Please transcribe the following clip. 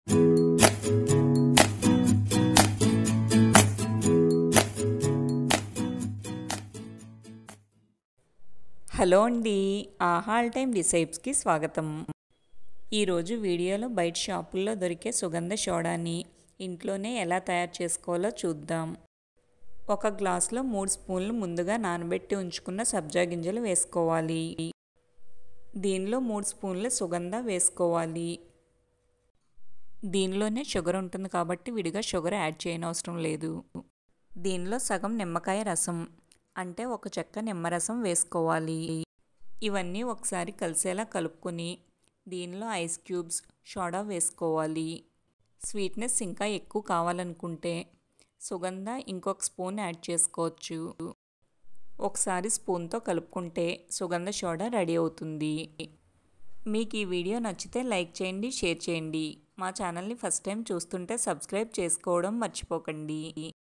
Hello అండి, all time రిసైప్స్కి స్వాగతం. ఈరోజు వీడియోలో బయట షాపుల్లో దొరికే సుగంధ సోడాని ఇంట్లోనే ఎలా తయారు చేసుకోవాలో చూద్దాం. ఒక గ్లాసులో 3 స్పూన్లు ముందుగా నానబెట్టి ఉంచుకున్న సబ్జా గింజలు వేసుకోవాలి. దీనిలో 3 స్పూన్ల సుగంధ వేసుకోవాలి. దీనిలోనే షుగర్ ఉంటుంది కాబట్టి విడిగా షుగర్ యాడ్ చేయనవసరం లేదు. దీనిలో సగం నిమ్మకాయ రసం అంటే ఒక చెక్క నిమ్మరసం వేసుకోవాలి. ఇవన్నీ ఒకసారి కలిసేలా కలుపుకొని దీనిలో ఐస్ క్యూబ్స్, సోడా వేసుకోవాలి. స్వీట్నెస్ ఇంకా ఎక్కువ కావాలనుకుంటే సుగంధ ఇంకొక స్పూన్ యాడ్ చేసుకోవచ్చు. ఒకసారి స్పూన్తో కలుపుకుంటే సుగంధ సోడా రెడీ అవుతుంది. మీకు ఈ వీడియో నచ్చితే లైక్ చేయండి, షేర్ చేయండి. మా ఛానల్ని ఫస్ట్ టైం చూస్తుంటే సబ్స్క్రైబ్ చేసుకోవడం మర్చిపోకండి.